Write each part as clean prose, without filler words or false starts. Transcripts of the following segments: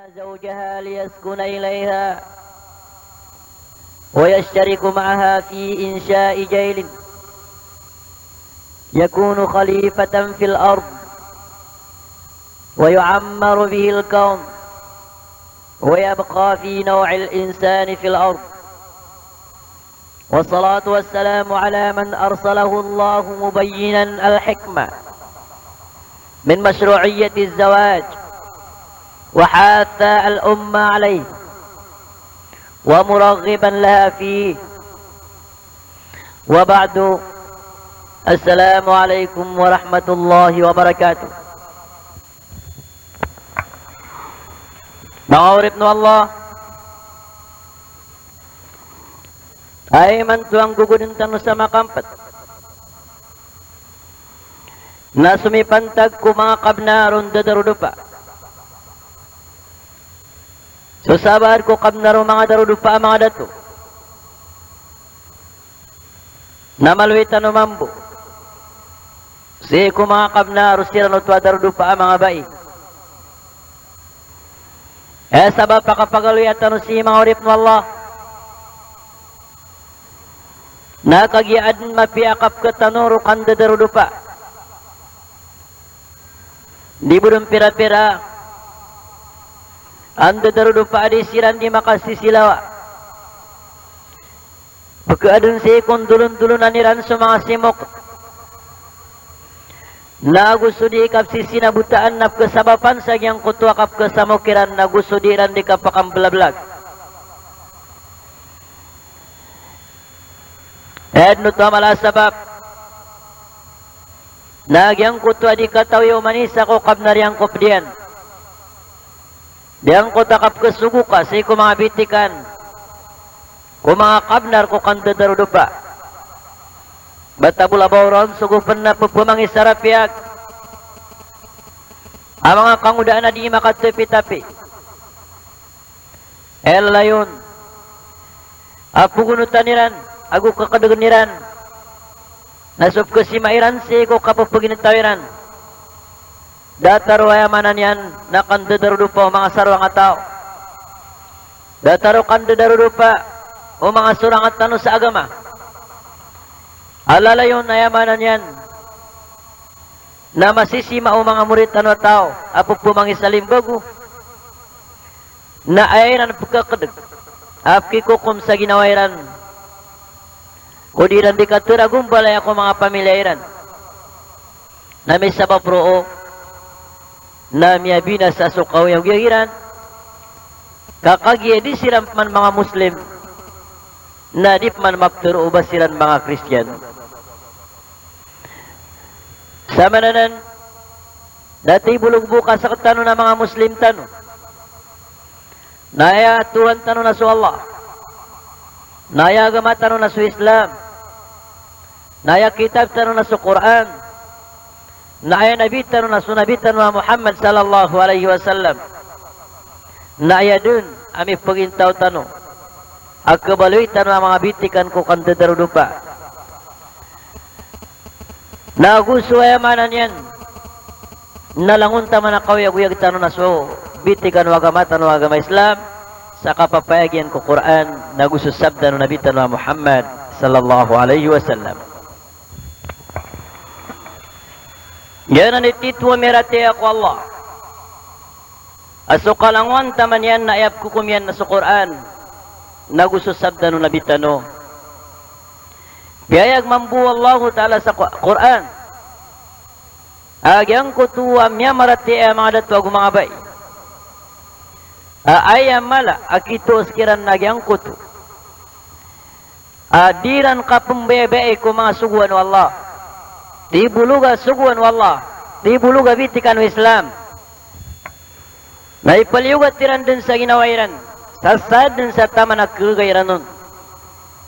زوجها ليسكن إليها ويشترك معها في إنشاء جيل يكون خليفة في الأرض ويعمر به الكون ويبقى في نوع الإنسان في الأرض. والصلاة والسلام على من أرسله الله مبينا الحكمة من مشروعية الزواج وحاث الأمة عليه ومرغبا لها فيه. وبعد، السلام عليكم ورحمة الله وبركاته. Mga urip no Allah, ay man tuang gugudin tanu sa makampat na sumipantag ko mga kabnaron dadarudupa. So sabar ko kabnaro mga darudupa mga dato na malwitan no mambo si ko mga kabnaro sila no tuwa darudupa mga bai. Sabab pakapagaluyan si mga urip no Allah na kagian mapiakap ka tanuro kanda darudupa di budong pira-pira anda darudupa adi siran di makasisilawa pagkaadun si kundulun-dulunan niran sa mga simok na gusto di ikap sisinabutaan na kasabapan sa giyang kutua kap kasamokiran na gusto di ran di kapakamblablag. No tamala sabab na giyang kutua di katawi umanisa ko kabnariang kopdian diyang kuta kap kasugu ka sa mga bitikan ko mga kabnar ko kanda darudupa batabula bauron sugupan na pupumangis sarapiak ang mga kangudaan na di makatapi-tapi layon apugunutan niran agu kakadaguniran nasub kasimairan si ko kapapaginitawiran dataro ayamanan yan na kandadarudupa o mga sarwang ataw dataro kandadarudupa o mga surang at tano sa agama alala yun ayamanan yan na masisima o mga murit ano tao apo pumangis sa limbago na ayran pagkakadag apki kukum sa ginawairan o di ran di katura gumbalay ako mga pamilyairan na may sabapro na miyabina sa sukaw yung gigiran kakagye di siram man mga Muslim na di man mapturo ba siran mga Christian. Sama nanan dati bulog buka sa katano na mga Muslim tano naya tuhan tano na su Allah naya agama tano na su Islam naya kitab tano na su Quran naya nabi tano na su nabi tano na Muhammad sallallahu alaihi wasallam naya dun ami pagintaw tano agkabaloy tano na mga bitikan ko kanda darudupa na gusto ayamanan yan nalangun tama na kawiyag-uyag tano na so bitikan wagama tano wagama Islam sa kapapayagyan ko Quran na gusto sabda no nabi tano Muhammad sallallahu alaihi wasallam. Yan ang ititwa merate ako Allah aso kalanguan taman yan na ayap kukum yan na sa Quran na gusto sabda no nabi tano biyayag mambu Allah ta'ala sa Quran agyang kutuwa miya marati mga datwag mga bay ayam mala akito skiran nagyang kutu diran kapumbebe ko mga suguan wa Allah di buluga suguan wa Allah di buluga bitikan wa Islam na ipaliugat tiran din sa ginawairan sasad din sa tama na kagayran nun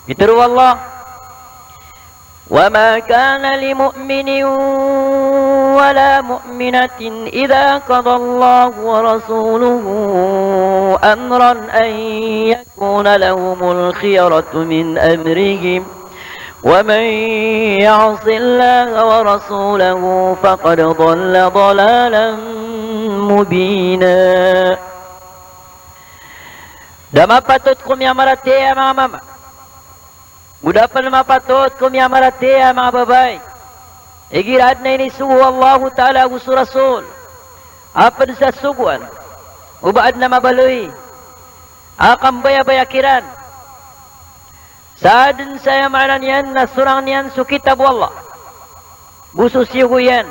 ituro Allah وَمَا كَانَ لِمُؤْمِنٍ وَلَا مُؤْمِنَةٍ إِذَا قَضَى اللَّهُ وَرَسُولُهُ أَمْرًا أَنْ يَكُونَ لَهُمُ الْخِيَرَةُ مِنْ أَمْرِهِمْ وَمَنْ يَعْصِ اللَّهَ وَرَسُولَهُ فَقَدْ ضَلَّ ضَلَالًا مُبِينًا Damapatut kumiyamarati mga mama. Muda pa namapatut kumiyamarati mga babae. Igirad na inisuhu Allah Ta'ala gusto Rasul. Apad sa suguan. Ubaad na mabaloy. Akam baya-bayakiran. Saadan saya maanan yan na surang niyan su kitab Allah. Buso siyo yan.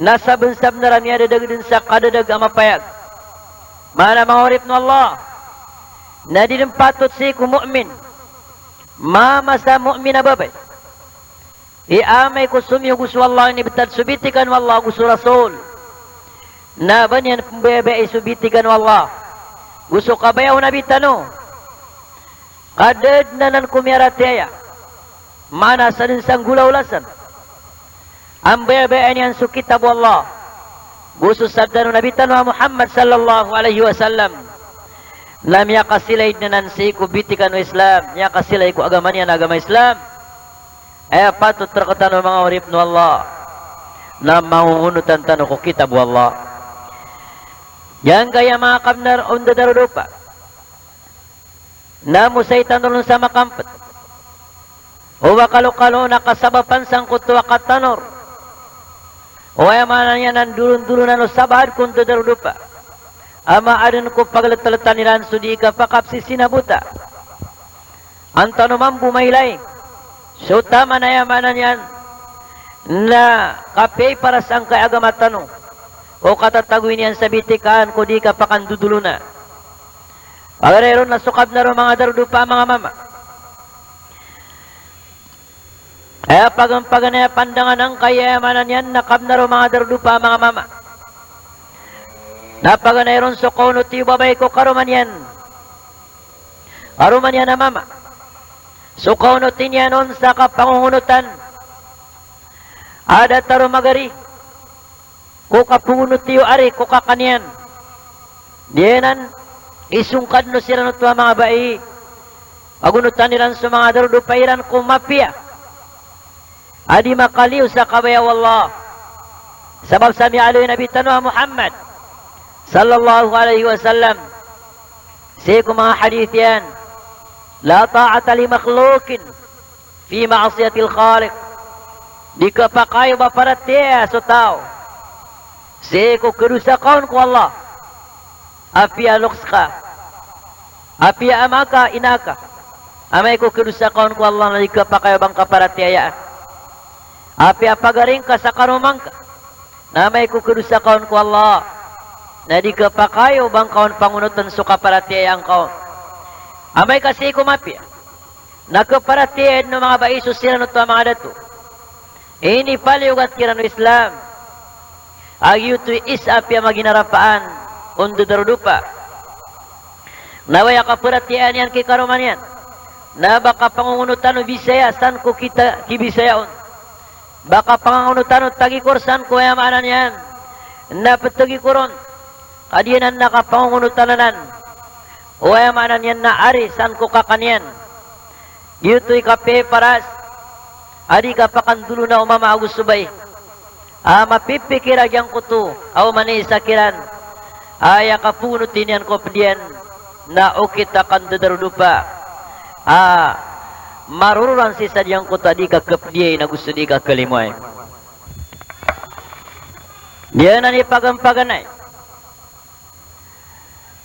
Nasa bensab na rami adadag din sa kadadag amapayag. Mana mahorip no Allah. Na di patut si ku mu'min. Mama sa mu'min na babay. Iamay ko sumiyo gusto Allah ni betad subitikan wallah gusto Rasul. Na banyan pembebe subitikan wallah. Gusto kabayaw na bitano. Kadad na nan kumiyaratiaya. Mana sa dinsang gulaulasan. Ang bebe yan su kitab wallah. Gusto sabda no nabitan wa Muhammad sallallahu alaihi wasallam. Lam yakasilay na nan si kubitikan o Islam. Yakasilay ko agama niya na agama Islam. Ay patut terkatan ng mga urip no Allah na mangungunutan tanong ko kitab wallah. Yan kaya mga kabnar on dadarudupa na musay tanong sa makampat o wakalo-kalo na kasabapan sang kutuwa katanor o ay manan yan ang dulun-dulunan o sabahad kung dadarudupa ama adan ko paglatalatan nilan sudi ka pakapsi sinabuta ang tanuman bumaylay. So tama na yamanan yan na kape para sa ang kaagama tanong o katataguin yan sa bitikaan ko di ka pakandudulo na. Pagareron na sukab na rin mga darudupa mga mama. Kaya pagampaganaya pandangan ang kayamanan yan nakab na rin mga darudupa mga mama. Napaganayon sukaw no tiyo babay ko karuman yan. Karuman yan na mama. Sukaw no tinyanon sa kapangungunutan. Ada taro magari. Kuka pungunut tiyo ari, kuka kanyan. Diyanan, isungkad no sila no tuwa mga bai. Agunutan nilan sa mga darudupairan kumapia. Adi makaliw sa kabayaw Allah. Sabab sami aloy Nabi Tanwa Muhammad sallallahu alaihi wasallam. Siya mga hadith yan. La ta'ata li makhlukin fi ma'asiyatil khaliq. Di ka pa kayo maparatea sa tao. Seko kerusakan ko Allah. Apia luks ka. Apia amaka inaka. Amay ko kerusakan ko Allah na di ka pa kayo bang kaparatea. Apia pagaring ka sa karumang ka. Na amay ko kerusakan ko Allah. Na di ka pa kayo bang kaon pangunutan sa kaparatea ang kaon. Amay kasi kumapya. Nakaparatiyan ng mga baiso sila no mga dato. Ini paliugat kira no Islam. Agyo to isapya maginarapaan. Undo darudupa. Nawaya kaparatiyan yan kikaruman yan. Na baka pangungunutan no Bisaya. San ko kita kibisayaon. Baka pangungunutan no tagikorsan ko yamanan yan. Napatagikoron. Kadiyanan nakapangungunutanan. O ay manan yan na ari, san ko kakanyan. Yuto'y kape paras. Adi ka pakandulo na umama agus subay. Mapipikira gyang kuto. Aw manisakiran. Aya kapunutin yan ko pedian. Na ukita kandadarudupa. Marururan si sadyang kuto adi ka kapdiay na gusto di ka kalimoy. Diyan na ni pagampaganay.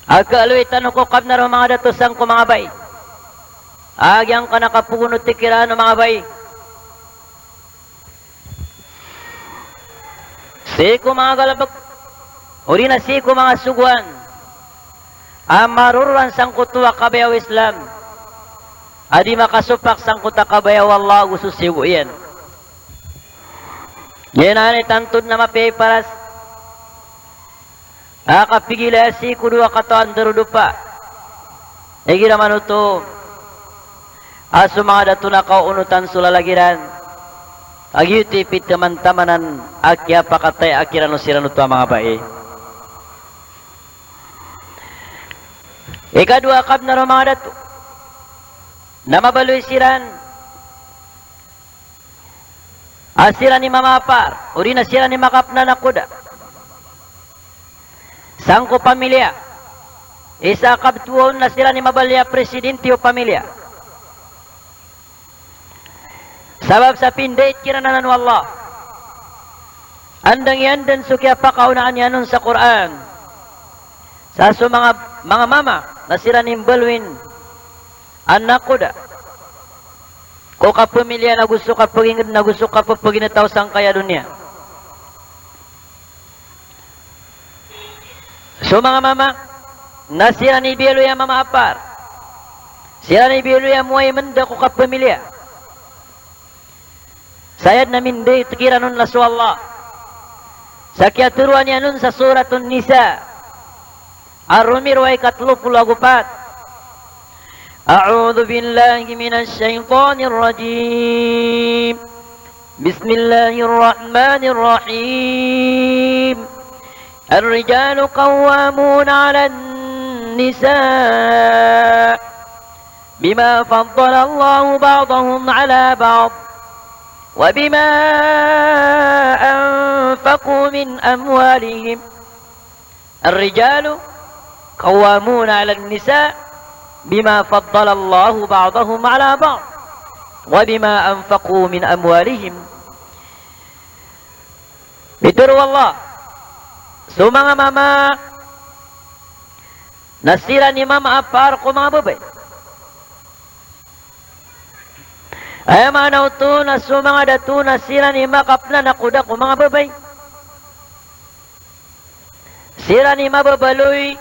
Agkaloy tanong ko kab na rin mga datosang ko mga bay. Agyang ka nakapunot tikira ng mga bay. Siko mga galabag. Uri na siko mga suguan. Maruruan sang kutuwa kabayaw Islam. Adi makasupak sang kuta kabayaw Allah gusto sigo yan. Yan na tantod na mapiparas. Kapigila si kudua kataan darudupa. Egi naman ito. Aso mga dato na kaunutan sulalagiran. Agyutipit teman-tamanan akya pakatay akiran usiran ito mga bae. Ikadua kab na mga dato. Na mabaloy siran. Asiran ni mamapar. Uri na siran ni makapna na kuda. Sangko pamilya. Isa kabtuon na sila ni mabalya presidente o pamilya. Sabab sa pindait kiranan Allah. Andang yan din sukya pa kaunaan yan sa Quran. Sa mga mama na sila ni Balwin anak ko da. Kung kapamilya na gusto ka pagingid na gusto ka paginataw sang kaya dunia. So mga mama, na sila ni Bielo ya mama apar. Sila ni Bielo ya muay manda ko kapamilya. Sayad na mindi tikira nun laso Allah. Sa kiaturuan niya nun sa suratun Nisa. Ar-Rumir wa 34. أعوذ بالله من الشيطان الرجيم بسم الله الرحمن الرحيم الرجال قوامون على النساء بما فضل الله بعضهم على بعض وبما أنفقوا من أموالهم الرجال قوامون على النساء بما فضل الله بعضهم على بعض وبما أنفقوا من أموالهم. Bitur wallah, so mga mama nasira ni mama apar ko mga babay. Ay manaw to na so mga datu nasira ni makapna na kuda ko mga babay. Sira ni mababaloy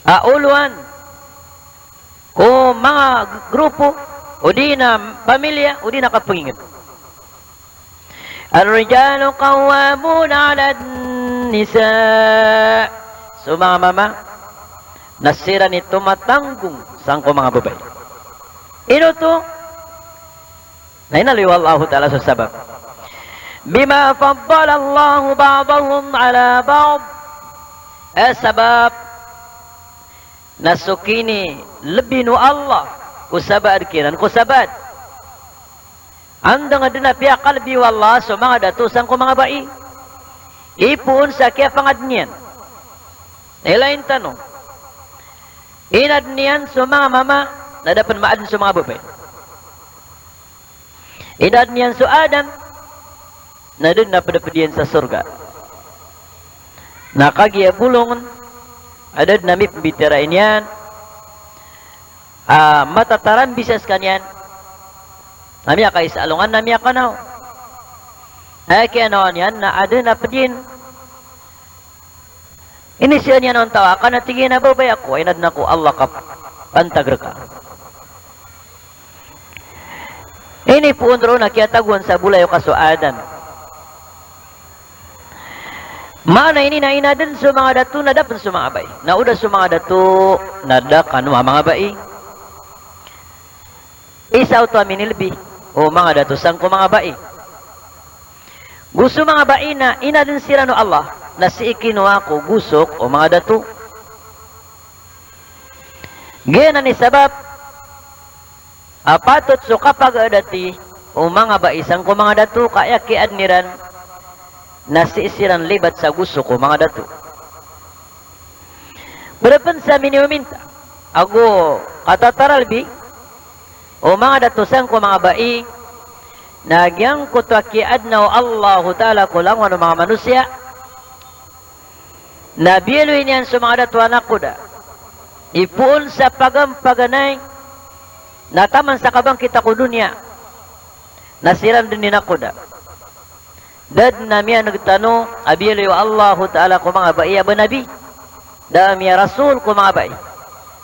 auluan o mga grupo o di na pamilya o di na kapangingit. Ar-rijalu qawwamuna 'ala an-nisa. So mga mama, nasira ni tumatanggung sangko mga babae. Ino to nainaliw Allah Ta'ala sa sabab. Bima faddala Allah ba'dahum 'ala ba'd. Sabab nasukini lebih nu Allah kusabad kiran kusabad andang aduna pia kalbi wallah so mga datusan ko mga bai ipun sa kaya pangadnian ilain tanong inadnian so mga mama na dapat maadin so mga babae inadnian so Adam na dun na padapadian sa surga nakagiya bulungan ada nami pembicarain yan matataran bisas kanyan nami akai salungan nami akanaw kaya naon yan na ada na pedin ini siya niya naon tawa ka natigin na babay ako inad na ko Allah ka pantagraka ini puundro na kaya taguan sa bulay o kasuadan. Mana ini na inadan sa mga datu nadapan sa mga bay. Nauda sa mga datu nadakan mga bay. Isaw to amin ilbi o mga datu sang ko mga bay. Gusto mga bay na inadan sila no Allah na si ikinuha ko gusok o mga datu. Gana ni sabab apatot so kapag adati o mga bay sang ko mga datu kaya kiadniran nasisiran libat sa gusto ko mga datu. Berapan sa miniuminta ako katataralbi o mga datusan ko mga bai nagyang kutwakiad na Allah Ta'ala ko lang ano mga manusia nabiluin yan sa mga datu anak ko da ipuon sa pagampaganay nataman sa kabang kita ko dunia nasiran din ako da dad namiya nagtano abiyalo Allah Ta'ala ko mga bai aba nabi damiya rasul ko mga bai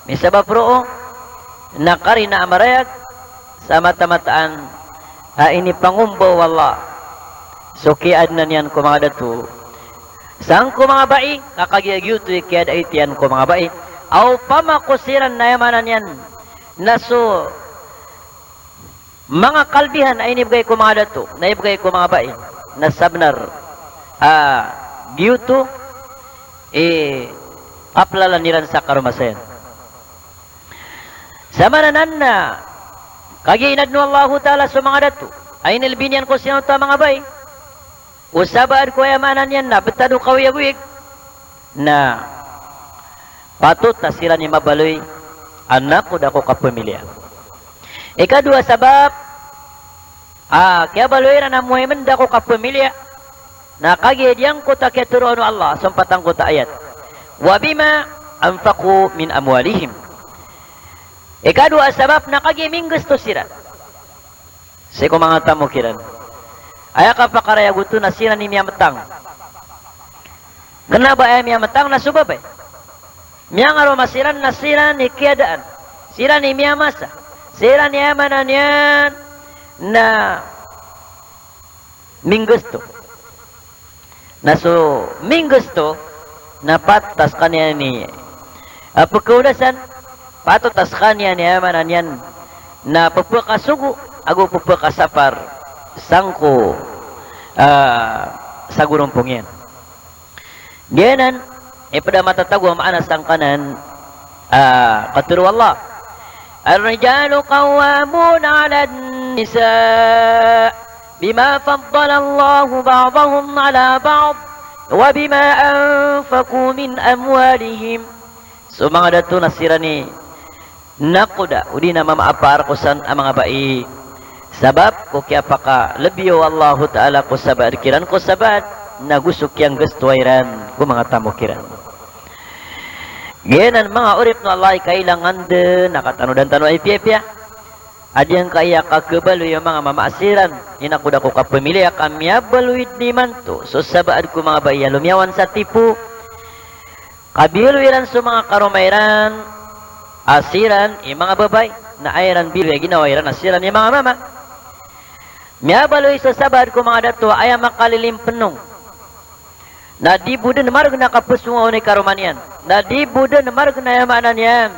misabab roo nakari na amarayag sa mata-mataan ini pangumbaw wallah sukiad na niyan ko mga datu sang ko mga bai kakagiagyuto ikiad aitian ko mga bai aw pamakusiran na yamanan yan naso mga kalbihan ay nibigay ko mga datu naibigay ko mga bai nasabnar giuto aplalaniran sa karumasayan sa mananan na kagiinad no Allah Ta'ala sa mga datu ay nilbinyan ko siya ta mga bay usabad ko yamanan yan na betado kawiyabuig na patut tasira ni mabaloy anak ko dako kapamilya. Ikadua sabab kaya baloy na namuhay man dako kapamilya na kagiyadiyang ko ta kaya turuan Allah sampatang ko ta ayat wa bima anfaqu min amwalihim. Ikadua sabab na kagiyaming gusto sira sa ko mga tamo kiran aya ka pakaraya gusto na sira ni miyamatang. Kenapa ayam yang matang na subabay? Miyang aro masiran na sira ni kiadaan. Sira ni miyamasa. Sira ni amanan yan na minggusto. Na so minggusto na patas kanya ni pagkaudasan patutas kanya ni amanan yan na pagpakasugo ago pagpakasapar sangko sa gurumpong yan. Diyanan, pada matatago ang maanas ang kanan, katuro Allah. Ar-rijalu qawwamun 'ala an-nisa bima faddala Allahu ba'dahum 'ala ba'd wa bima anfaqu min amwalihim. So mga dato nasira ni nakuda, udi na mamaapar ko san ang mga bai. Sabab ko kaya paka labiyo Allah Ta'ala ko sabad, kiran ko sabad, nagusok yang gustuairan ko mga tamukiran. Gayanan mga urip no Allah kailangan din nakatano dan tano ay piya-piya. Adi yang kaya kakebalo yung mga mamaasiran. Inakuda ko kapamilya kamya baluid ni manto. So sabaad ko mga baya lumiyawan sa tipu. Kabiluiran sa mga karumairan. Asiran yung mga babay. Na ayran bilu yung ginawairan asiran yung mga mama. Miya baluid sa sabaad ko mga dato ay makalilim penung. Na di budan marg nakapusungaw ni karumanian. Na di budan marg na yamanan yan.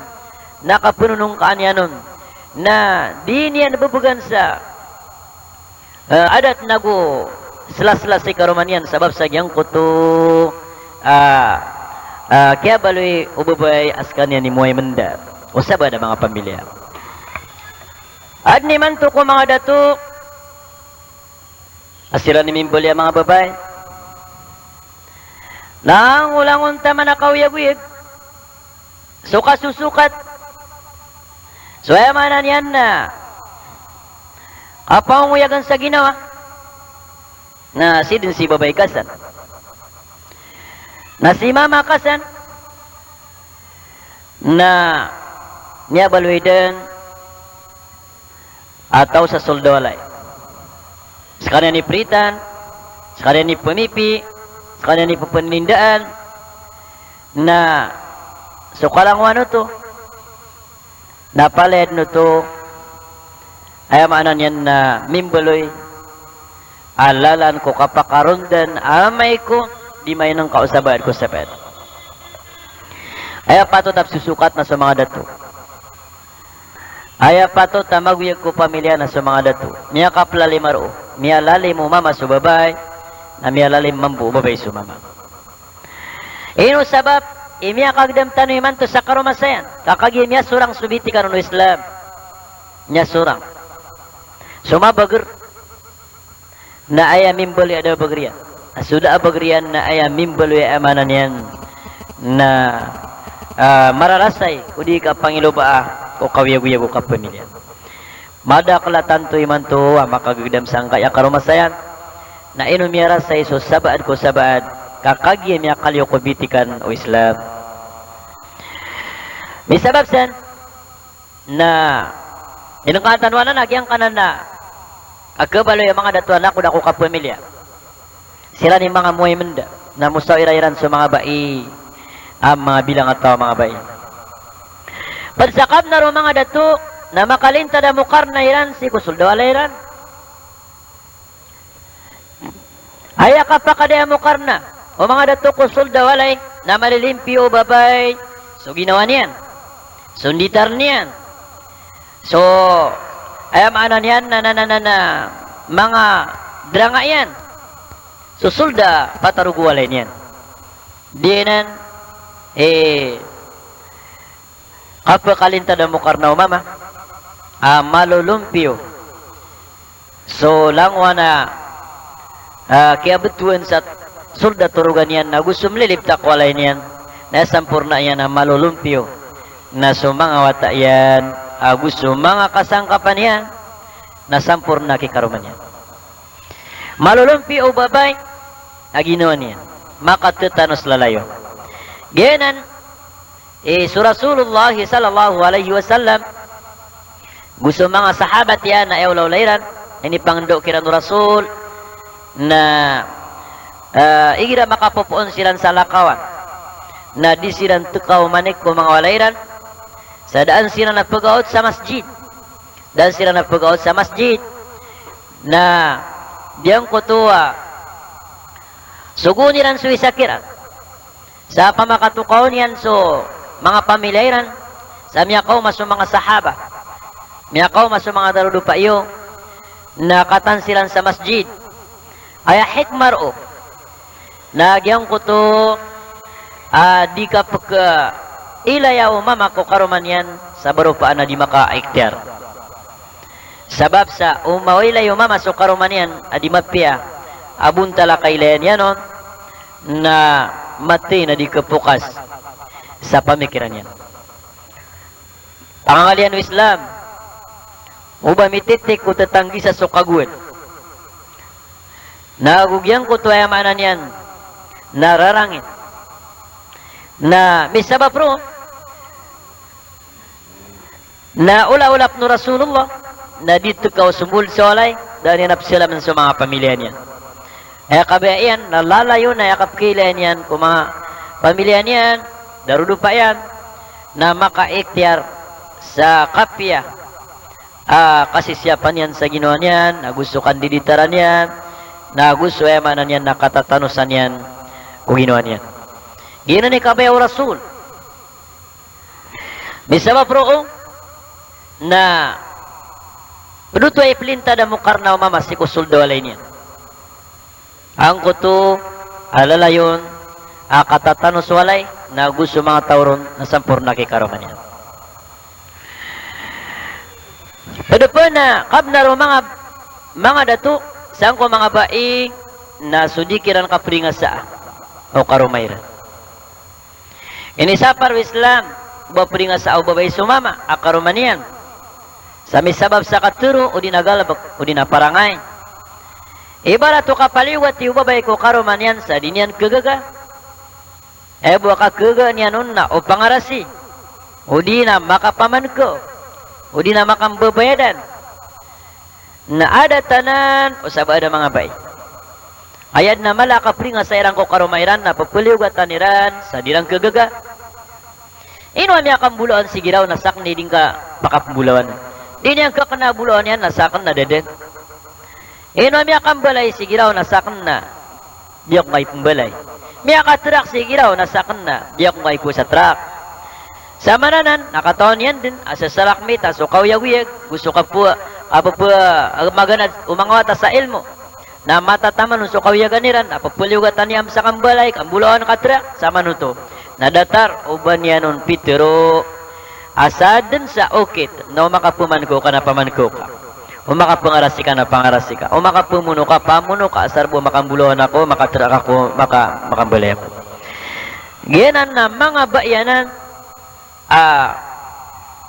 Nakapununong kaanyanon. Na di niyan nabubugan sa adat nago sela-sela si karumanian. Sabab sa giyang kuto kaya baloy ubabay askan yan ni Muay Menda. O sabad ang mga pamilya. At ni manto ko mga dato. Asiran ni Mimboli ang mga babay. Nang ulangon tama na kawiyag-wiyag. So kasusukat. So ayamanan yan na. Kapanguyagan sa ginawa. Na si din si babay kasan. Na si mama kasan. Na niya balwidan. Ataw sa soldolay. Sekarang ni pritan. Sekarang ni pemipi. Kanya ni pepenindaan na sukalang wano to napaled no to ay maanan yan na mimbaloy alalan ko kapakarundan amay ko di may nang kausabayan ko sa pet ay patot ap susukat na sa mga dato ay patot na magwiyag ko pamilya na sa mga dato niya kaplalimaro niya lali mo mama subabay na miyalalim mambu babay sumama. Ino sabab, imiya kagdam tanoy man to sa karumasayan. Kakagi miya surang subiti kanuno Islam. Miya surang. Sumabagar. Na aya mimbali ada bagriyan. Sudah bagriyan na aya mimbali amanan yan. Na mararasay. Udi ka pangilobaa. O kawiyaguyago ka pamilya. Madaklatan to iman to. Makagdam sang kaya karumasayan. Na ino miyara sa iso sabaad ko sabaad kakagya miya kalyo ko bitikan o Islam. May sabab san na inong katanwa na nagyang kanan na agkabalo yung mga datuan na kuda ko kapamilya. Sila ni mga Muay Menda na musawirairan sa mga bai ang mga bilang at tao mga bai. Pagsakab na ro mga datu na makalinta na mukar na iran si kusuldo alairan. Haya ka pa kadaya mo karna. O mga dato ko sulda walay na malilimpi o babay. So ginawa niyan. Sunditar niyan. So ay maanan yan na mga dranga yan. So sulda patarugo walay niyan. Diyanan kapakalinta na mo karna o mama. Malulumpio. So langwa na kaya betuan sa sulda turugan yan na gusto meliliptak walay niyan na sampurna yan na malulumpyo na sumanga yan agus sumanga kasangkapan yan na sampurna kikaruman yan. Malulumpyo o babay aginawa niya makatutanos lalayo. Genan Rasulullah sallallahu alaihi wasallam gusto mga sahabat yan na ewlaw layran ini pangdo kiran Rasul na igira makapupuon silan sa lakawan na di silan tukaw manik ko mga walayran sa daan sila nagpagaot sa masjid dan sila nagpagaot sa masjid na diyang kutuwa suguniran su isakiran sa pamakatukaw niyan so mga pamilayran sa miyakaw maso mga sahaba miyakaw maso mga darudupa iyo na katansilan sa masjid ay hikmar o nagyang ko to di ka pagka ilaya o mama ko karuman yan sa barupaan na di maka-iktiar sabab sa umawilay o mama so karuman yan adi mapia abun tala kailayan yan on na mati na di kapukas sa pamikiran yan. Pangangalian ng Islam, uba mititik ko tatanggi sa sukagwin. Nagugyan ko tuyamanan yan, nararangin. Na misaba pro, na ula-ulap no Rasulullah, na dito ka usumul sa walay, dahil yanap sila man sa mga pamilya niya. Kabayan, nalalayo na yakap kailan yan, kung mga pamilya niyan, darudo pa yan, na maka-iktiar sa kapya. Kasisyapan yan sa ginawa niyan, na gusto kandiditaran yan, na gusto emanan yan, na katatanusan yan, kung ginawa niyan. Gina ni kabayaw Rasul. Misaba pro, na penutu ay pelinta da mukarna o mama si kusuldo alay niyan. Ang kuto, alalayon, katatanos walay, na gusto mga tauron na sampurna kikaroman niya. Pero po na, kabnaro mga dato, saan ko mga bai, na sudikiran kapringa sa o karumayran. Inisapar Islam, bapringa sa o babay sumama, akaruman niyan. Sa misabab sa katuro, o dinagalabak, o dinaparangay. Ibarat to kapaliwat yung babay ko karuman yan sa dinyan kagaga. Buwa ka kaga niyan na o pangarasi. O di na makapaman ko. O di na makambabayadan. Na ada tanan o sabada mga bay. Ayad na malakapri nga sa irang ko karumayran na papaliwat taniran sa dirang kagaga. Ino niya kambulaan sigiraw na sakni din ka pakapbulawan. Di niya kakanabulawan yan na sakan na deden. Ino miya kambalay sigiraw na sakan na diyak may pumbalay. Miya katrak sigiraw na sakan na diyak may po sa trak. Sa mananan, nakataon yan din asa sarakmit aso kawyag-wiyag gusto ka po maganad umangawata sa ilmo na matataman so kawyagan niran apapuliwatan niyam sa kambalay kambulawan katrak sa manuto nadatar uban yanon pitero asadin sa okit na makapuman ko ka na pamanko ka. Umakapangarasi ka na pangarasi ka. Umakapamuno ka, pamuno ka. Asarbo makambuluhan ako, makatrak ako, makambalay ako. Giyanan na mga bayanan,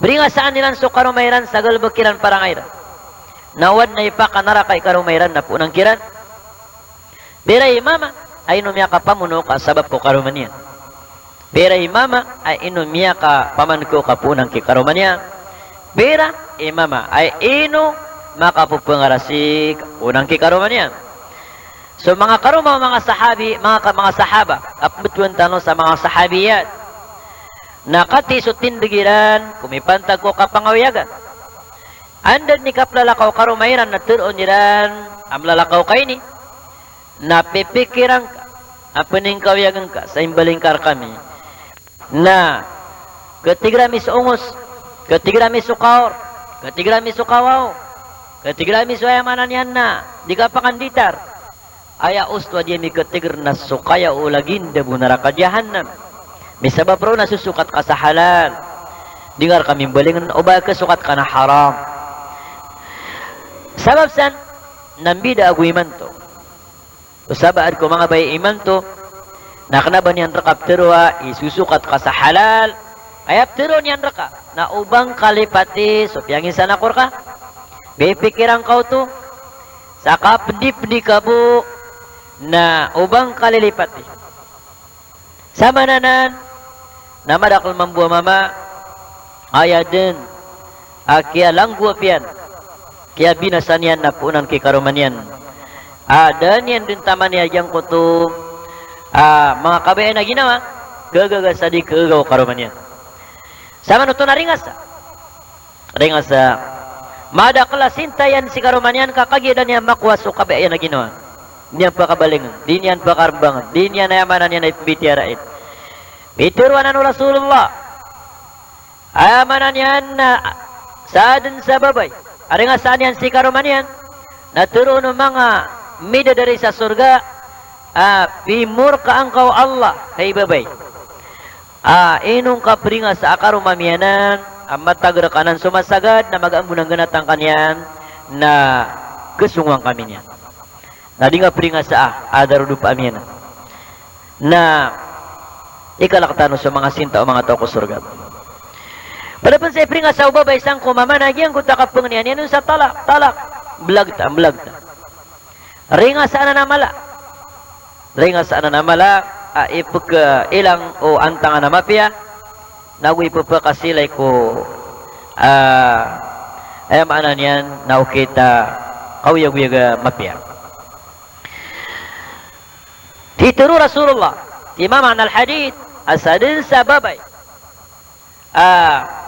bringa saan nilang so karumayran sa galbakiran parangayran. Nawad na ipakanara kay karumayran na punang kiran. Biray mama, ay inumiya ka pamuno ka, sabab ko karuman yan. Biray mama, ay inumiya ka pamanko ka punang kikaruman yan. Bira, mama, ay ino makapupangarasik unang kikaruman yan. So mga karuma, mga sahabi, mga sahaba, apbutuan tanong sa mga sahabiyat, nakati so tindigiran, kumipantag ko kapangawiyagan. Andad ni kaplalakaw karumayran na turon niran, amlalakaw kayo ni, napipikiran ka, apaning kawiyagan ka, sa imbalingkar kami, na katigrami sa ungos, katigrami sa kaor, katigrami sa kawaw, katigrami sa ayamanan yan na, di ka pakanditar. Aya ustwa diya mi katigr na sukaya ulagin debu naraka jahanam. Misaba pro na susukat ka sa halal. Dengar kami balingan o ba ka sukat ka na haram. Sabab san, nambida agu iman to. Usabaad ko mga bay iman to, Na kenapa niyan rekap terwa isusukat ka sa halal. Ayap tero niyan reka. Na ubang kalipati supyangin sana kurka. Bepikiran kau tu. Saka pedip-pedip kabu. Na ubang kalilipati. Sama nanan. Nama dakal membuah mama. Ayaden. Akia langgu apian. Kia binasanian na punan ki karumanian. Ada niyan din taman niya yang kutu. Mga kabayan na ginawa. Gagaga sadi kagaw karumanian. Sama nuto na ringas. Ringas. Mada kalasintayan si karumanian kakagyan niya makwaso kabayan na ginawa. Diyan pa kabalingan. Di niyan pa karbangan. Di niyan na yamanan niya na ipibitiarain. Bitiruanan Rasulullah. Amanan yan na saadan sa babay. Ari nga saan yan si karumanian. Naturo ng mga mida dari sa surga. Pimur ka angkaw Allah. Kay babay. Inong kapringa sa akarumamianan. Matagra kanan sumasagad na mag-ambunang ganatang kanyan. Na kesungwang kami niya. Nadi nga pringa sa adarudu pa aminan. Na ikalakatano sa mga sinta o mga tao ko surga. Padahal sa ipringa sa ubabay sang kumamanagi ang kutakapang niyan. Yan sa talak. Blagta. Ringa sa ananamala. Ipag ilang o antang anamapya. Nawi papakasilay ko. Maanan yan. Naukita kawiyag-wiyag mapya. Tituru Rasulullah. Imam al-hadith. Asadin sa babay.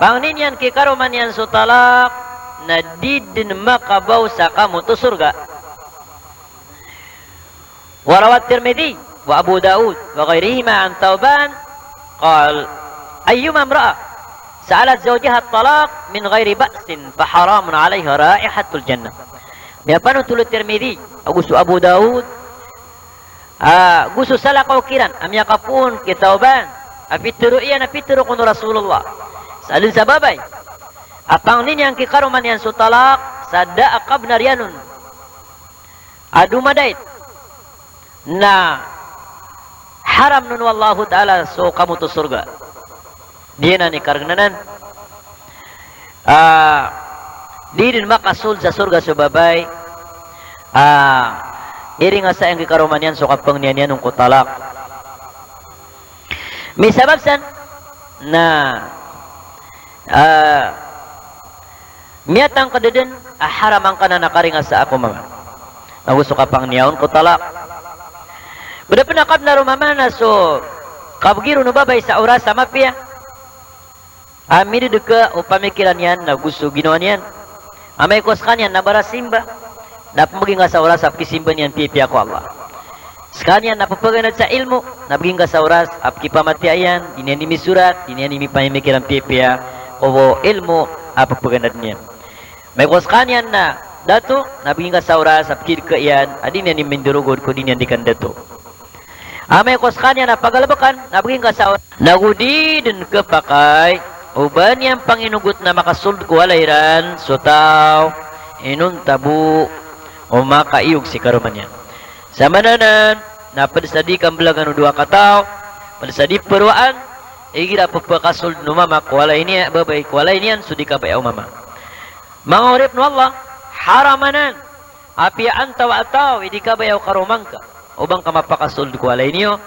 Bangnin yan kikaruman yan sutalak na didin makabaw sa kamu to surga. Warawat Tirmidhi wa Abu Daud wa ghairihima an Tauban qal ayyuma imra'a sa'alat zawjaha at-talaq min ghairi ba'sin fa haramun 'alayha ra'ihatul jannah. Miapano tulad Tirmidhi gusto Abu Daud gusto salakaw kiran amya kapun kitauban apituro kuno Rasulullah. Salin sa babay. Apang ninyang kikaruman yan sutalak sa daakab na riyanun. Adumadait. Na haram nun wallahu ta'ala so kamu to surga. Diyan na ni kargnanan. Di din makasul sa surga sa babay. Iri nga sa yung kikaruman yan so kapang niyan yung kutalak. May sabab san na miyatang kadadin haramang ka na nakaringa sa ako mga. Nagusto ka pang niyaon ko talak. Bada pinakab na rumamana so kabgiro no babay sa oras sa mapya. Amidu ka o pamikiran yan na gusto ginawa niyan. Amay kos kanyan na barasimba. Napamaging nga sa oras sa kisimba niyan pipi ako Allah. Sekalian napapaganad sa ilmu, nabiging ka sa oras, apki pamatiayan, dinyanimi surat, dinyanimi pamimikiran pipia, o ilmu, apapaganad niya. May kuskanian na, dato, nabiging ka sa oras, apki kaiyan, dinyanimi mindurugod ko dinyandikan dato. May kuskanian na pagalabakan, nabiging ka sa oras, nagudi din kapakay, uban yang panginugot na makasuld ko alairan, sutaw, inun tabu, o makaiyog si karuman niya. Sa mananan, na padasadi kang belagan dua katao, padasadi perwaan, igira pagpakasul no mama, kuwalay niya, babay, kuwalay niyan, sudi ka bayaw mama. Mga urip no Allah, haramanan, apiaan tawa-ataw, hindi ka bayaw karumangka, ubang ka mapakasul kuwalay niyo,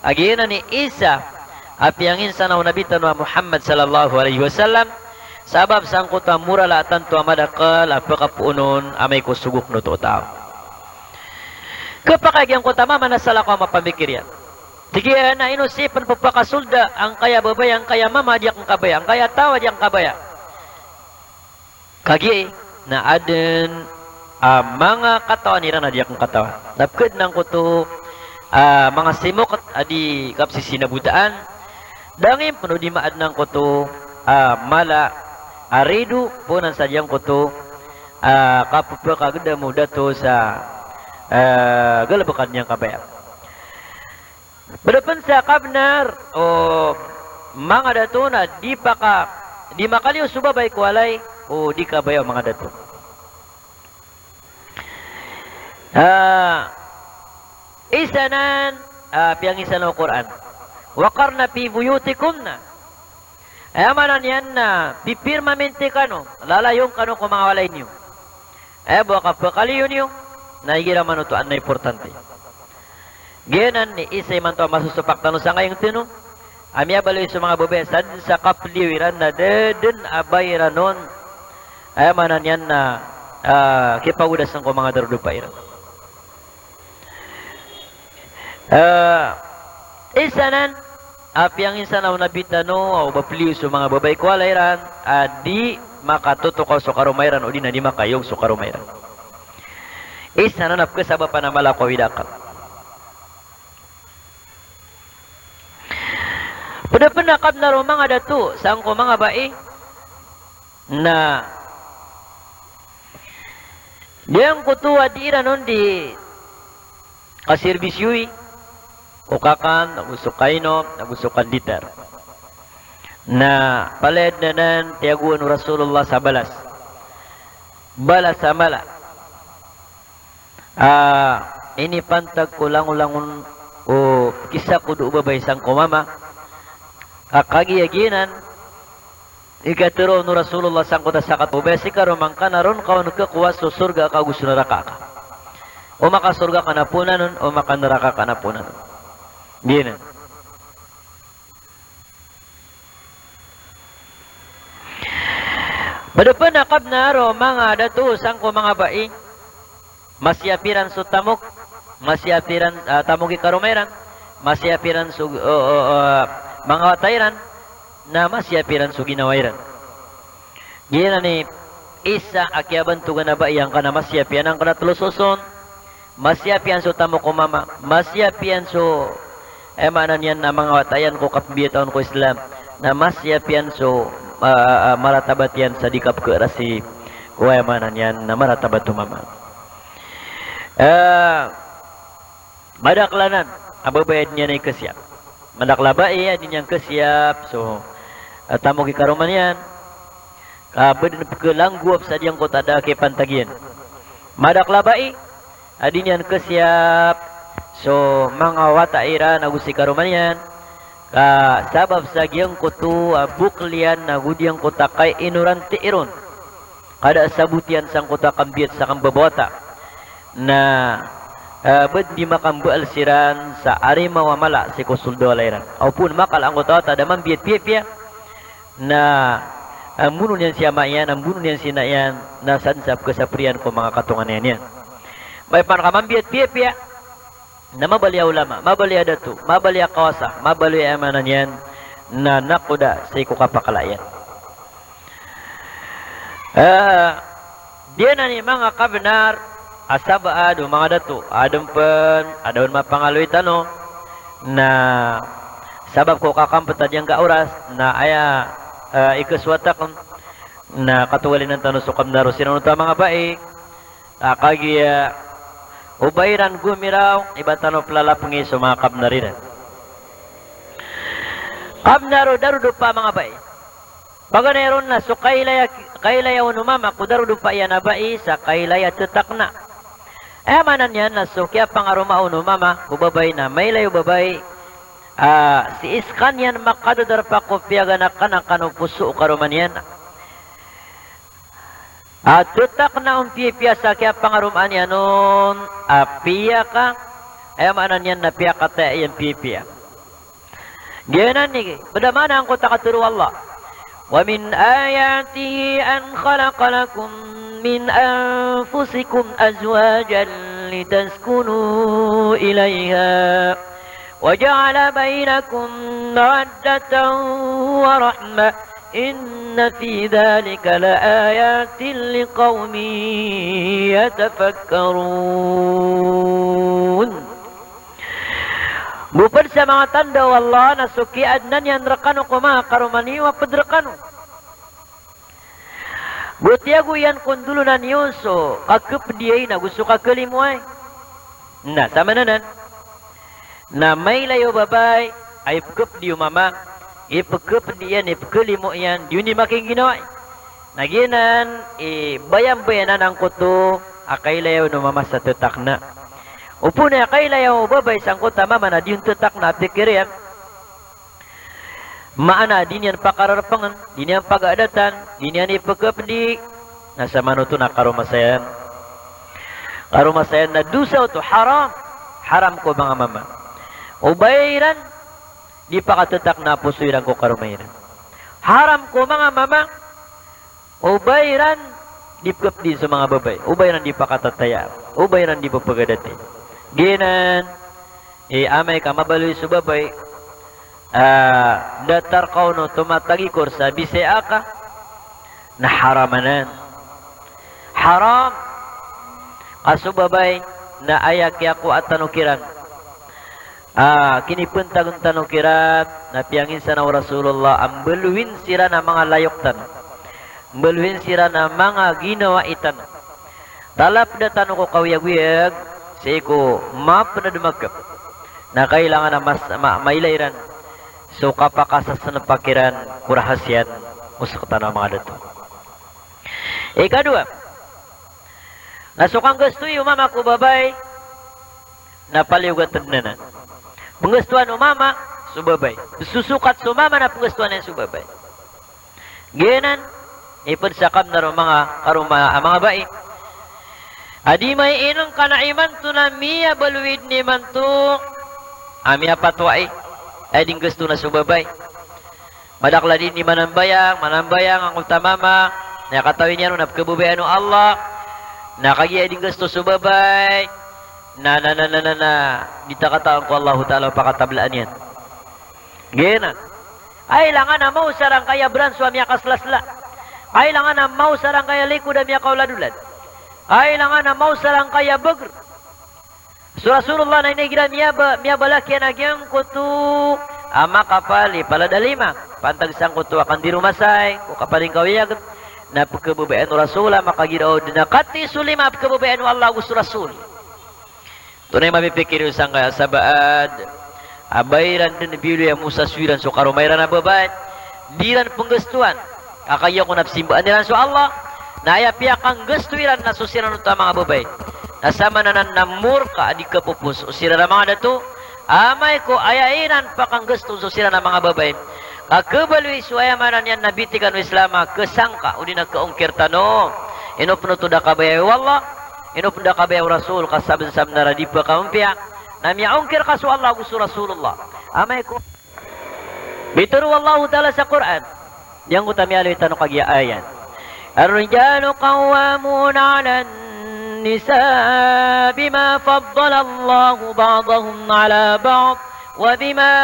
agiyan ni Isa, apiangin sa naunabita no Muhammad sallallahu alaihi wasallam, sabab sang kuta murala tanto amadakal, apakapuunon, amay ko suguk no to tao. Kapakagyang ko tama manasala ko mapamikir yan. Sige na inusipan pagpakasulda ang kaya babay, ang kaya mama diyak ang kabaya, ang kaya tawa diyak ang kabaya. Kagi na aden mga katawan nila na diyak ang katawan. Napkid ng kuto mga simok at adi kapsi sinabutaan. Dangin puno di maad ng kuto mala aridu po ng sadyang kuto kapupakagda mo dato sa galabakan niyang kabaya. Badapan sa kabnar o mga dato na di makaliw subabay kualay o di kabaya mga dato. Isanan piangisan ng Quran. Waqarna fi buyutikunna. Amanan yan na pipirmamente kano, lalayong kano kung mga walay niyo. Buwa ka pakaliyo niyo, naigira manutuan na importante. Giyanan ni isay man to masusupak tanong sa ngayong tino. Amya baloy sa mga babesan sa kapliwiran na deden abayranon. Amanan yan na kipawudas ng mga darudupairan. Isanan, apiang insan na nabitano o bapliw sa mga babay kuwalayran, di makatutukaw sa karumayran o di na di makayong sa karumayran. Isanan, napkasaba pa na malakawidakap. Pada-penakap na ro mga datu, saan ko mga bae, na diyang kutuwa di ranon di kasirbisyui, ukakan, nagusukan no, nagusukan ditar. Na paled na nan tiaguan Rasulullah sa balas. Balas sa mala. Ini pantag ko lang-ulangon o kisa ko do babay sang kumama. Kagiyaginan ikaturo no Rasulullah sang kuda sa katubesi karon mangka naron kaon kakuha sa surga ka gusto neraka ka. O makasurga ka na punan o makanaraka ka na punan. Gina. Badapan nakab na aro mga datu sang ko mga bai. Masyapiran su tamok, masyapiran tamugi karumeran, masyapiran su mga watairan na masyapiran su ginawairan. Gina ni isa akyaban tugan na bai yang kana masyapian ang kana tulususon. Masyapian su tamok ko mama, masyapian su emanan yan na mga watayan ko kapibiyataon ko Islam na masyapian so maratabat yan sa dikap ke rasi ko emanan yan na maratabat tumama. Madaklanan ababayad niya na ikasyap. Madaklabai yan ninyang kasyap so tamo kikaruman yan kabad ke langguap sa diyang kota da ke pantagyan. Madaklabai adin yan kasyap. So, mga wataira na gusti karuman yan, sabab sa giyang kutu, buklian na gudiyang kuta kay inuranti iron. Kada sabutian sang kuta kambiyat sa kambabota, na bad di makambual siran sa arima wamala si kusuldo alayran. Aupun makal ang kuta tada mambiyat piyapya, na ambunon yan siya mayan, ambunon yan sinayan, na sansap kasapriyan ko mga katungan yan. May panakamambiyat piyapya, na mabalya ulama, mabalya datu, mabalya kawasa, mabalya amanan yan na nakuda sa ikukapakalayan. Diyan na ni mga kabenar, asaba ado mga datu, adampan, adon mapangaloy tano, na sabab ko kakampatad yung kauras, na aya ikaswatak na katuwalin ng tano sukam na ro sinunod mga baik, kagya, ubayran gumiraw, ibatano plalapungi sa mga kabnarinan. Kabnaro darudo pa mga bay. Paganeron na, so kailaya unumama, kudarudo pa yan na bay, sa kailaya tutakna. Manan yan na, so kaya pangaruma unumama, kubabay na, may layo babay, si iskan yan makadadar pa kopyaga na kanang kanupuso karuman yan. At tutak na umpiya sa kaya pangarumaan yan nun, piya ka, ay maanan yan na piya ka tayo yan piya. Giyanan ni, badamana ang kuta katuro Allah. Wa min ayatihi an khalaqalakum min anfusikum azwajan litaskunu ilayha. Wa ja'ala bainakum mawaddatan wa rahmah. Inna fi dhalika laayatin liqaumin yatafakkarun. Bupad sa mga tanda Allah na sukiad na niyan rakano kuma karumani wa padrakano. Butiago yan kundulo na niyo so kakapdiyay na gusto kakalimuay. Na sama nanan na may layo babay ay kapdiyo mama. Ipagkap diyan, ipagkalimo yan, yun di making ginawa. Naginan, bayam-bayanan ang kuto, akay layaw no mama sa tutak na. Upuna kaila yang ubabay sangkot tama mana diun tetak na pikirian. Maana dinian pakararpangan, dinian pagadatan, dinian ipagkapdi. Nasa manuto na karumasayan. Karumasayan na dusa ito haram. Haram ko mga mama. Ubayran, di pakatetak na pusuiran ko karumayran. Haram ko mga mama. Ubayran, di kapdi sa mga babay. Ubayran di pakatataya. Ubayran di papagadati. Ginan, amay ka mabaloy sa babay, datar ka no tumatagikor sa bisaya ka, na haramanan. Haram, kaso babay, na ayak ako at tanukiran. Kinipuntag ang tanukiran, na piyangin sa na Rasulullah, ang baluin sira na mga layoktan. Baluin sira na mga ginawa itan. Talap na tanong ko kawiyag-wiyag, Seko, map na dumakap na kailangan na mailairan. So, kapakasas na pakiran, kurahasyan, musakta na mga dato. Ikadua, nasukang gusto yung mama ko babay, napaliwagatan na na. Penggustuhan umama, subabay. Susukat sumama na penggustuhan ng subabay. Ginan, ipadsakam na rin mga bayi. Adi may inong kanaiman to na miya baluid ni man to. Miya patwai. Ay din gusto na subabay. Madakla din ni manambayang ang utamama. Nakatawin niya nung napkabubayan ng Allah. Nakagi ay din gusto subabay. Na. Dita kataon ko Allah Ta'ala pakatablaan yan. Gina. Ay langan na mau sarang kaya bran suami akaslasla. Ay langan na mau sarang kaya likud na miya kauladulad. Ay langan na mau sarang kaya bagr. So Rasulullah na inigira miya balaki na gyang kutu ama kapali paladalima. Pantag sang kutu akan dirumasay. O kapaling kawiyag na pagkabubayan o Rasulah makagiraw din na kati sulima pagkabubayan o Allah gusto Rasul. Tunay mapipikir yung sang kaya sabaad. Abayran din bilo yung Musa suwiran so karumayran na babae. Diran penggustuhan. Kakayo ko napsimbaan nilan so Allah. Naya piyakang gustuiran na susiran ito mga babay. Nasama na namurka di kapupus. Usira na mga dato. Amay ko ayainan pa kang gusto susira na mga babay. Kakabaloy suayamanan yan nabitikan o Islama. Kesangka o di nagkaungkir tano. Inupno to da kabayaw Allah. Inupno da kabayaw Rasul. Kasabasab na radipa kaumpiya. Namya ungkir kaso Allah gusto Rasulullah. Amay ko. Bituru Allah Ta'ala sa Quran. Yang utamiyalo itanong kagya ayan. الرجال قوامون على النساء بما فضل الله بعضهم على بعض وبما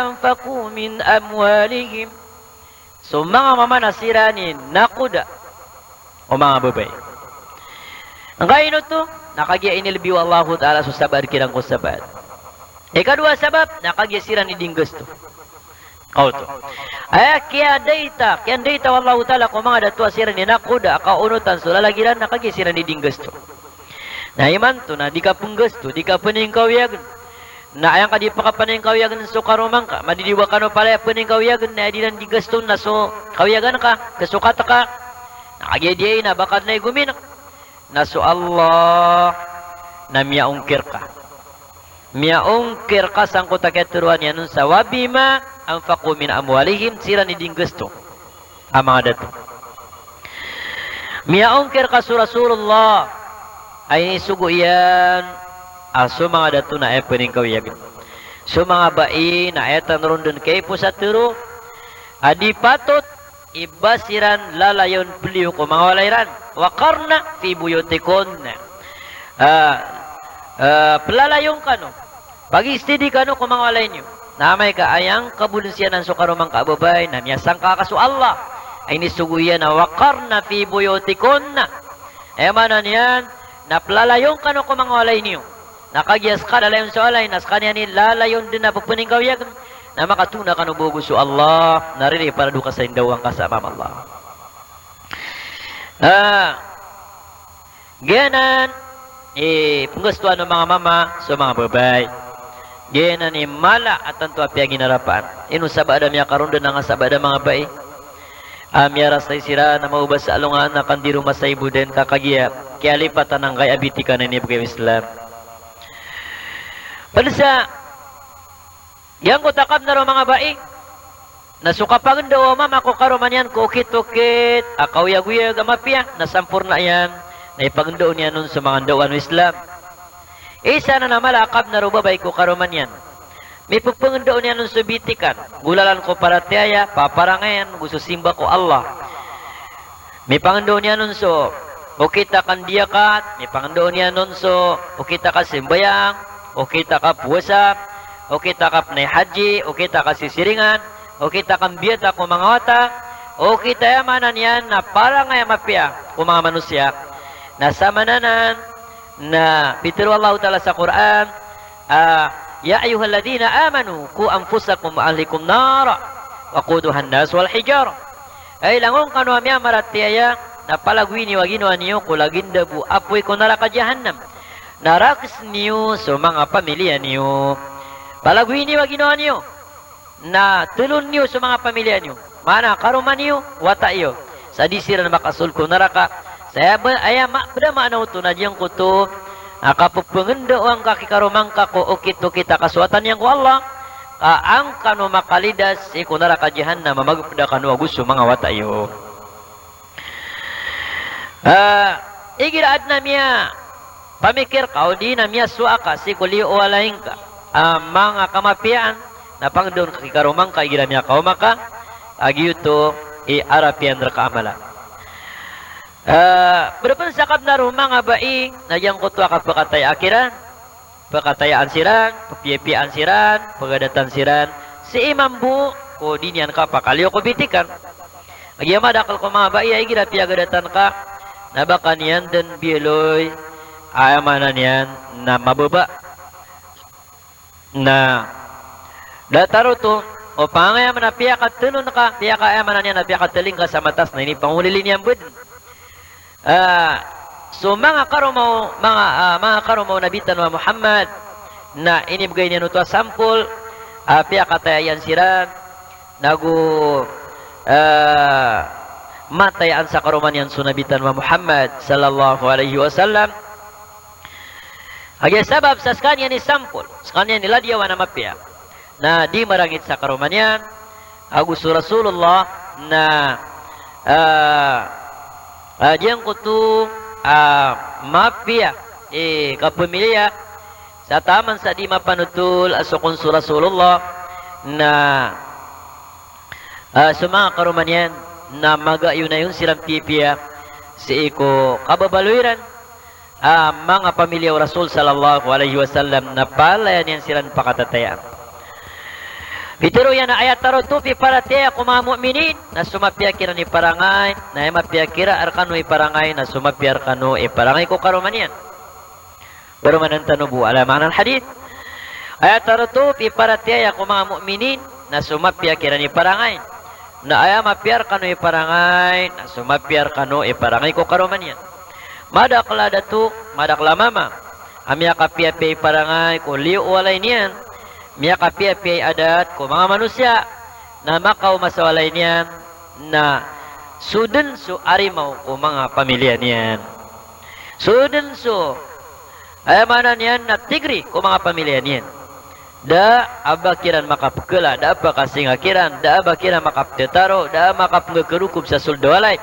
أنفقوا من أموالهم ثم mga nasiranin nakuda o mga babay. Ngayon ito, nakagya inilbiw Allah Ta'ala sa sabar kirang ko sabar. Ikadua sabab, nakagya siran iding gusto. Kauto. Kaya data wallahu ta'ala kung mga datua siran ni nakuda kaunutan so lalagiran nakagisiran ni ding gusto. Na iman to na di ka pong gusto, di ka puning kawiyagan. Na ayang ka di pa ka puning kawiyagan so karumang ka, madidiwa ka no pala puning kawiyagan na di di gusto na so kawiyagan ka, kasukat ka. Nakagiyay na bakad na iguminak. Na so Allah na miyaungkir ka. Miyaungkir ka sang kutakaturuan yan nun sa wabima anfaqu min amwalihim sira ni ding gusto ang mga dato. Miyaungkir ka sa Rasulullah ay isugo yan aso mga dato na ay pening kawiyagin. So mga bai na etan rundun kay po sa turo adi patot ibasiran lalayon beliau ko mga walayran wakarna fi buyutikon pelalayong ka no pag-istidi ka no kung mga walay nyo namay ka ayang kabulunsiyan ng sukarumang kababay na miyasang kakaso Allah ay nisuguyan na wakarna fi buyutikon manan yan na pelalayong ka no kung mga walay nyo nakagyas ka lalayon sa walay nas kanya ni lalayon din na pupuning kawiyag na makatuna ka no bugo so Allah narili para duka sa indawang kasama Allah ganan penggustuhan ng mga mama sa mga babay. Gena ni mala at tanto api ang ginarapan. Ino sabada miya karon din nga sabada mga bay. Amya rasay sira na maubas sa alungan na kandiru masay buden kakagiya. Kaya lipatan ng kay abiti ka na ni Bukay Islam. Palsa, yang ko takab na ro mga baing, nasuka pagandaw mama ko karuman yan, kukit-ukit, akawiyag-wiyag, amapya, nasampur na yan, na ipagandaw niya nun sa mga dawan Islam. Isa na namalakab na ro babay ko karuman yan. May pagpangandaw niya nun sa bitikan, gulalan ko para tiyaya, paparangayan, gusto simba ko Allah. May pangandaw niya nun so, o kita kan diakat, may pangandaw niya nun so, o kita ka simbayang, o kita ka puwasa, o kita ka panay haji, o kita ka sisiringan, o kita ka biyata kung mga wata, o kita yamanan yan na parang ay mapya kung mga manusia, na samananan, na pitiro Allah Ta'ala sa Quran, ya ayuhalladina amanu, ku anfusakum ahlikum nara, waquduhan nas wal hijar. Ay langong kanu amya maratiyaya, na palagwini wagino niyo kulaginda bu apoy ko naraka jahannam. Narakis niyo sa mga pamilya niyo. Palagwini wagino niyo na tulun niyo sa mga pamilya niyo. Mana karuman niyo wata iyo. Sa disiran makasul ko naraka. Saya aya pada maanaw to na diyang kuto. Nakapupungendo ang kakikarumang kako o kito kita kaswatan yang ko Allah. Ang kanu makalidas iku naraka jahannam mamagpada kanu agusto mga wata iyo. Igiraad na miya pamikir kau di na miya suaka si kuli o alaing ka mga kamapian na pangdoon kakikarumang ka igira miya kau maka agiyuto i-arapian rakaamala. Berpan sakap na rumah nga baing na diyang kutua ka pakatayaan siran, papiapian siran, pagadatan siran si imam bu ko di niyan ka pakaliyo ko bitikan agiyama dakal ko mga baing ay gira piagadatan ka nabakan yan dan bieloy ayamanan yan na mababa na dataro to o pangayaman na piyakat tulun ka piyaka ayamanan yan na piyakat taling ka sa matas na ini pangulilin yan bud so mga karumaw nabitan wa Muhammad na inibigay niya nuto sampul piyakat ayan siran nagu matayaan sa karuman yan sunabitan wa Muhammad sallallahu alaihi wasallam. Agya sabab sa skanya ni sampul, skanya ni ladyawa na mapya, na di marangit sa karuman yan, agus Rasulullah na diyang kutu mapya kapamilya sa taman sa di mapanutul asukun sa Rasulullah na sa mga karuman yan na magayo na yun silang pipiya si iko kababaluiran mga pamilya Rasul sallallahu alaihi wasallam na palayan yan silang pakatatayaan. Pituro yan na ayat taro tupi para tiya kung mga mu'minin na sumapya kira ni parangay na mapya kira arkano iparangay na sumapya arkano iparangay ko karuman yan. Barumanan tanubu alaman ang hadith. Ayat taro tupi para tiya kung mga mu'minin na sumapya kira ni parangay na aya mapiar kanu iparangay na sumapiar kanu iparangay ko karuman yan madakla datu madakla mama amya kapiapi iparangay ko liu walay niyan miya kapiapi adat ko mga manusia na makaw masawalay niyan na suden su arimaw ko mga pamilya niyan suden su ayamanan niyan na tigri ko mga pamilya niyan da abakiran makapkela da abakasingakiran da abakiran makaptetaro da makapngekerukub sa suldolay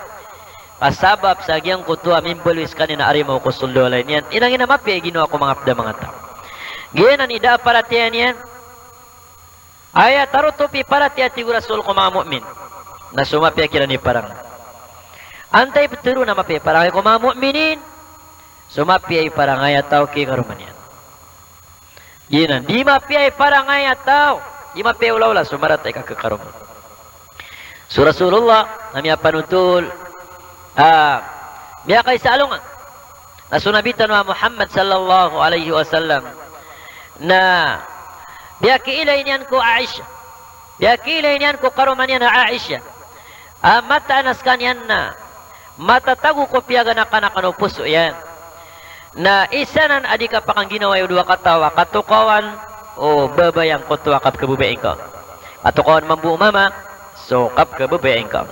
pasabab sa giyang kutua mimbalwis kanina arimaw ko suldolay niyan inangin na mapi ginawa ko mga apda mga tao giyanan ida paratiyan niyan aya tarutupi paratiya tigu rasul ko mga mu'min na sumapya kira ni parang antay peturu na mapi parangay ko mga mu'minin sumapya parangay at tao ki karuman yan Yinan, di mapiyay parangay ataw. Di mapiyay ulaw-ula, sumaratay ka kakaroon. So Rasulullah, na miya panutul, miya kay sa alungan, na sunabitan wa Muhammad sallallahu alaihi wasallam, na miya kiilay niyan ko Aisha. Miya kiilay niyan ko karuman niyan na Aisha. Mata anas kanyan na, matatago ko piyaga na kanakano puso yan. Na isanan adi ka pakang ginawa yung dua katawa katukawan o babayang kutuwa kap kabubayin ka katukawan mambu mama so kap kabubayin ka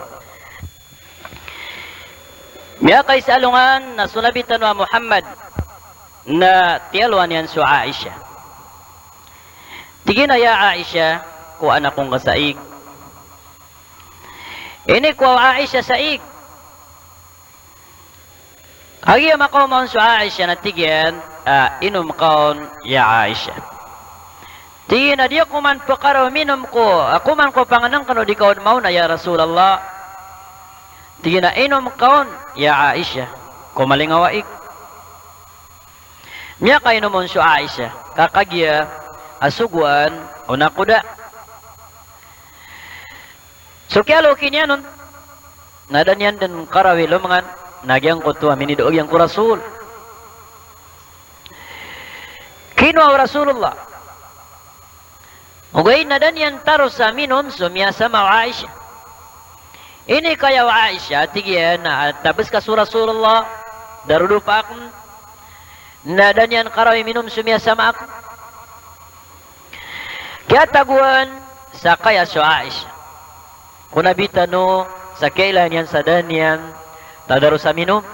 miya kay sa alungan na sunabitan wa Muhammad na tiyaluan yan so Aisha Tigin na ya Aisha, ko anak kong kasaig. Ini ko Aisha saig. Agi makaw maun so Aisha na tigyan, inom kaon ya Aisha. Tigin na diya kuman pakaraw minom ko, ako man ko panganang kano di kaon mauna ya Rasulullah. Tigin na inom kaon ya Aisha, kumalingawaik. Miya kayo naman so Aisha, kakagya, asuguan, o nakuda. So kaya lokin yan nun, nadan yan din karawilo mga nagyang ko to, aminidoog yang ko Rasul. Kinwa Rasulullah. Ugay nadan yan taro sa minom, sumya sa mga Aisha. Ini kaya Aisha, tigyan na tabas ka sa Rasulullah, darudo pa akong, na danyan karawi minum sumya sama ako. Kaya taguan sa kaya so Aisha. Kung nabitano sa kailan yan sa danyan, tadaro sa minum.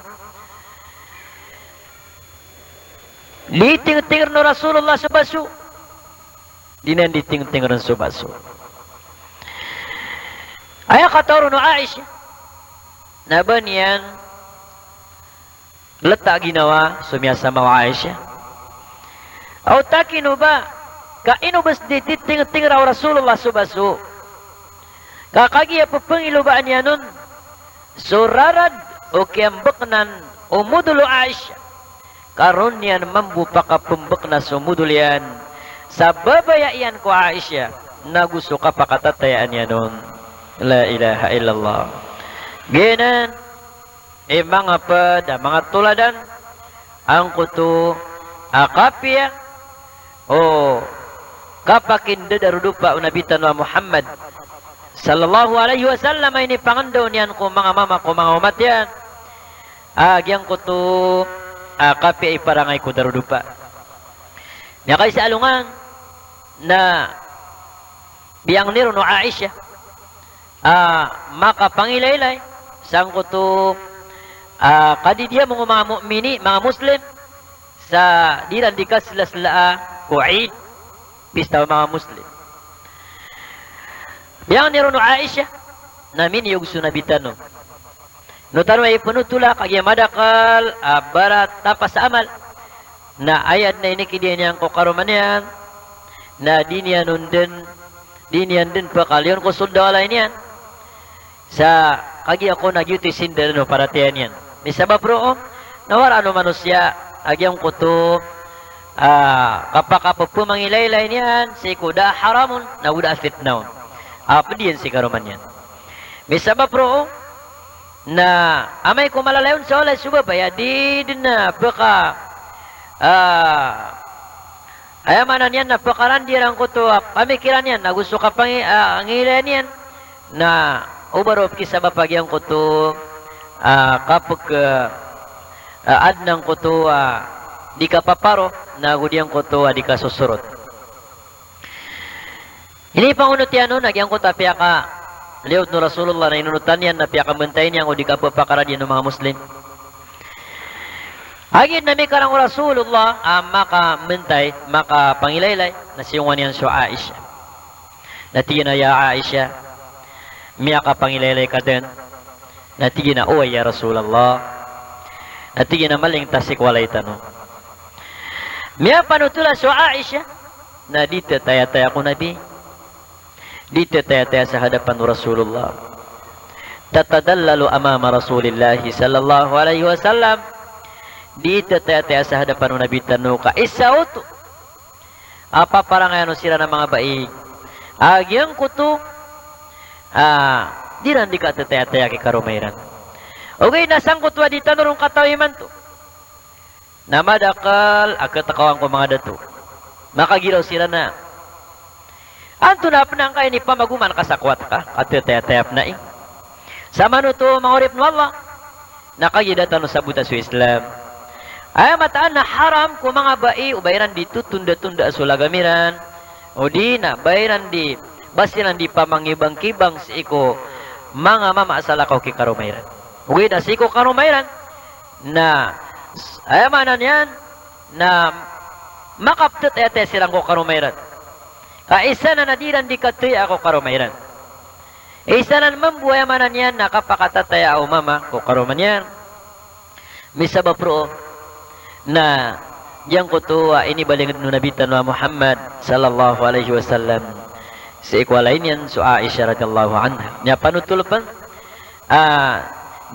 Liting-ting no Rasulullah sa baso. Dinan liting-ting rin sa baso. Ay kataro no Aisha. Naban yan, letak ginawa sumiyasa mawa Aisyah. Au takinu ba kaino bas dititing-ting raw Rasulullah subasu. Kakagi pupangilubaan niya nun. Surarad o kiambaknan umudulu Aisyah. Karon yan mambu pakapumbak na sumudul yan. Sa babayaan ko Aisyah na gusto ka pakatatayaan niya nun. La ilaha illallah. Ganan. Mga pada, mga tuladan, ang kuto, akapya, o kapakinda darudupa unabitan wa Muhammad sallallahu alaihi wasallam ini pangandaw niyan ko mga mama ko mga umat yan. Agyang kuto, akapya iparangay ko darudupa. Niya kay sa alungan na biyang niro no Aisha, makapangilaylay, sang kuto, kadi dia mga mu'mini, mga Muslim sa diran di kasla-sla ku'id pista mga Muslim. Yang nirono Aisyah namin yung sunabitano. No taro ay punutula kagya madakal barat tapas amal na ayat na ini kidiyan niyang kukaruman yan na diniyan din pa kalyon ko sundawala yan sa kagi ako nagyuti sinda no para tiyan yan. Ni sabab bro, nawara ano manusia, agyang kuto, kapag pumangilaylay niyan, si kuda haramun, na kuda fitnaun. Apa diyan si karuman yan. Ni sabab bro, na amay kumalalayon sa olay subabaya, di din na baka, ayamanan yan na pakaran diyan ang kuto, pamikiran yan, na gusto ka pang angilayan yan, na ubarop kisabab agyang kuto, kapag adnang kuto di ka paparo na gudiyang kuto di ka susurot. Ini pangunut yan nun, nagyang kuto piya ka liot no Rasulullah na inunutan yan na piya ka bantay niya o di ka papakara din ng mga Muslim. Agin na may karang Rasulullah maka-mentay, maka-pangilaylay na siyungan yan so Aisha. Natiyan na ya Aisha, miya ka pangilaylay ka din. Natigin na, oh ya Rasulullah. Natigin na maling tasik walay tanong. Miya panutula so Aisha, na dito taya-taya ko Nabi. Dito taya-taya sa hadapan ng Rasulullah. Tatadallalu amama Rasulillahi sallallahu alaihi wasallam. Dito taya-taya sa hadapan ng Nabi tanong ka, isauto. Apa parang ano sila ng mga baig. Agyang kuto, diran di ka tataya-taya kay karumayran. Okay, nasangkot wa di tanurong katawiman to. Namadakal, akatakawang ko mga dato. Makagilaw sila na. Anto na panang kayo ni pamaguman kasakwat ka, katataya-tayap na eh. Sama no to, mga urip no Allah, nakagidatan no sa buta sa Islam. Ay mataan na haram ko mga bai, ubayran di tutunda-tunda sulagamiran, o di na, bayran di, basiran di pamangibang-kibang sa iko, mga mama asalakaw ki karumayran. Uwi na si iko karumayran, na ayamanan yan, na makaptot ete silang ko karumayran. Kaisanan nadiran di katoy ako karumairan. Isanan membuaya manan yan nakapakatataya o mama ko karuman yan. Misaba pro na yang ko to ini balingid no nabitan wa Muhammad sallallahu alaihi wasallam. Sa ikwalain yan so Aisha radhiyallahu anha. Nya panutulupan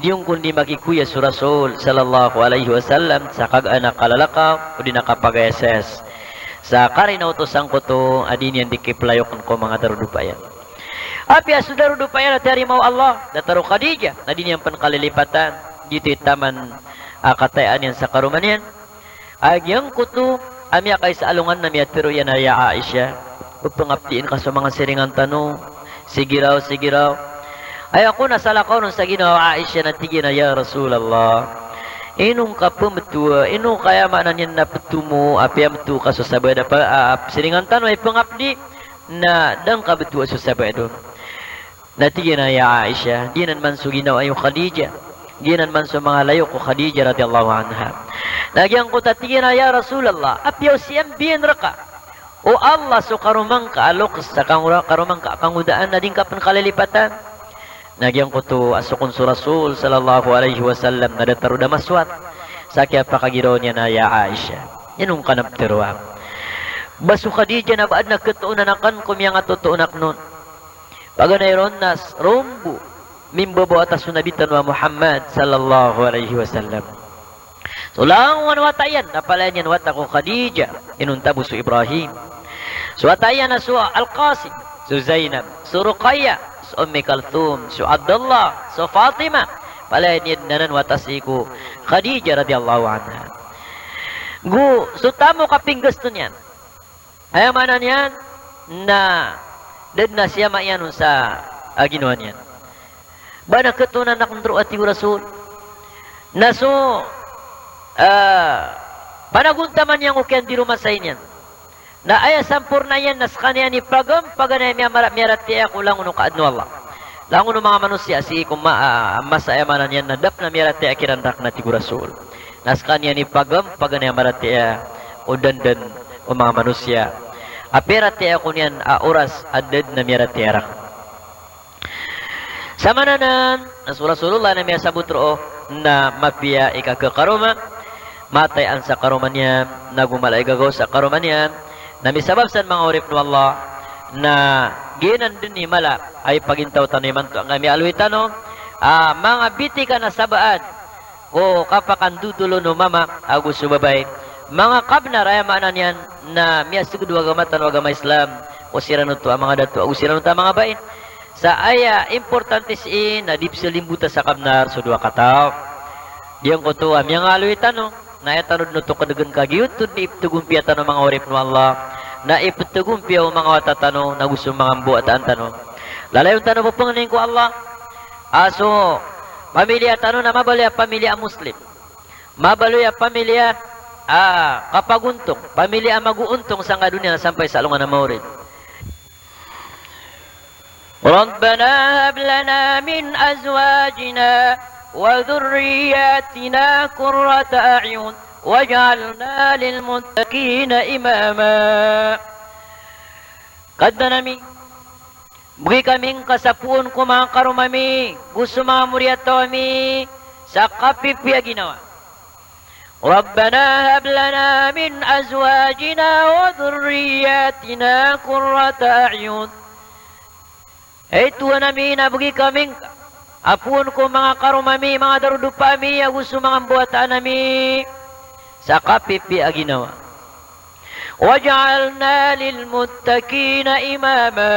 diyong kundi makikuya su Rasul sallallahu alaihi wasallam sa kag-anak kalalakaw o di nakapagayases. Sa karinautosan ko to adin yan dikiplayokon ko mga darudupayan. Api asudarudupayan at harimau Allah dataro Khadijah adin yan pankalilipatan dito taman katayaan yan sa karuman yan. Agyang kuto amya kay sa alungan na miyat pero yan ay Aisha. Pagpangaptiin ka sa mga siringan tanong. Sige raw. Ay ako nasalakaw nung sa ginawa Aisha na tigin na ya Rasulallah. Inong ka pumatua, inong kaya maanan yan na patumo, api amatu ka sa sabay na siringan tanong ay pangapdi na dang ka batua sa sabay doon. Natigin na ya Aisha, di nan man so ginawa yung Khadijah. Ginan man sa mga layo ko Khadijah radhiyallahu anha. Nagyang ko tatigin na ya Rasulallah. Apyaw siyang biyan raka. O Allah so karumang ka alok sa karumang ka kangudaan na din ka pankalilipatan. Nagyang ko to asukon sa Rasul sallallahu alaihi wasallam na dataro na maswat. Sa kaya pakagiro niya na ya Aisha. Yanong kanaptiruang. Baso Khadijah na baad na katuunakan kumiyang atutuunak nun. Paganayron nas rumbu. Mimbobo atas sunabitan wa Muhammad sallallahu alaihi wasallam. Tulang wan watayan napalayan yan wata ko Khadijah inuntabu su Ibrahim. Su watayan na su Al-Qasim, su Zainab, su Ruqayyah, su Ummi Kalthum, su Abdullah, su Fatima. Palayan yan nanan watasiku Khadijah radhiyallahu anha. Gu su tamo kaping gusto niyan. Ayamanan yan na dad na siya mayan sa aginuan yan. Bana ketunan nak ndro ati Rasul. Naso panaguntaman yang ukian di rumah sa inyan. Na aya sampurna yan nas kanya ni pagam paganay miyarat tiya ko lang uno kaadno Allah. Lang uno mga manusia si mas ayamanan yan nadap na miyarat tiya kirandak na ti Rasul. Nas kanya ni pagam paganay miyarat tiya o dandan o mga manusia. Aperat tiya ko niyan oras adad na miyarat tiya rak. Sama nanan, Rasulullah na may sabut roo na mapia ikakakaruma, matay ang sa karuman niya, nagumalay gagaw sa karuman niya, na misabab sa mga urip no Allah, na ginan din ni mala ay pagintaw tanoy man to ang kami alwitano, mga biti ka na sabaan, o kapakandutulo no mama, agus subabay, mga kabna raya maanan yan, na miyasugod wagamatan wagama Islam, o sirano to ang mga dato, o sirano to ang mga bain, sa aya importante siin na dip limbuta sa kamnar so dua kataw. Diyang ko to amyang aluitan no na etanod no to kadagan kagiyot to di iptugumpiya tano mga orip no Allah na iptugumpiya o mga watatano na gusto mga mbu at antano. Lalayon tano po panganin ko Allah. Aso pamilya tano na mabalya pamilya Muslim. Mabalya pamilya kapaguntong, pamilya maguuntong sa nga dunya na sampay sa alungan na maurid. ربنا هب لنا من أزواجنا وذرياتنا قرة أعين واجعلنا للمتقين إماما. Kadnami bugi kaming kasapuon ko mga karumami gusto mga muriatomi sa kapipya ginawa. ربنا هب لنا من أزواجنا وذرياتنا قرة أعين. Tuhan namin nabugi kaming apun ko mga karumami, mga darudupami, gusto mga buhatan nami sa kapipi aginawa. Waj'alna lilmuttaqina imama.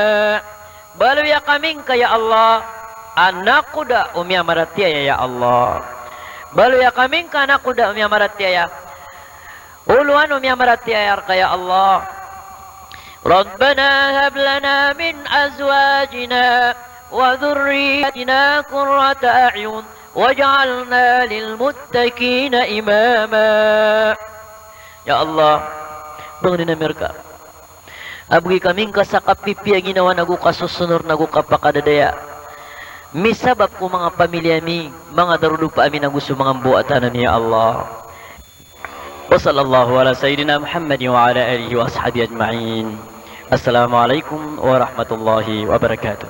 Baluya kaming kaya Allah, anak kuda umya maratiya ya Allah. Baluya kaming ka anak kuda umya maratiya. Uluan umya maratiya kaya Allah. ربنا هب لنا من أزواجنا وذرياتنا قرة أعين واجعلنا للمتقين إماما. Ya Allah, bangin na mereka. Abgi kaming kasakapipi ginawa nagu kasusunor nagu kapakadadaya. Misabab ko mga pamilya mi, mga darudupa amin na gusto mga buatan ya Allah. وصلى الله على سيدنا محمد وعلى آله وأصحابه أجمعين Assalamualaikum warahmatullahi wabarakatuh.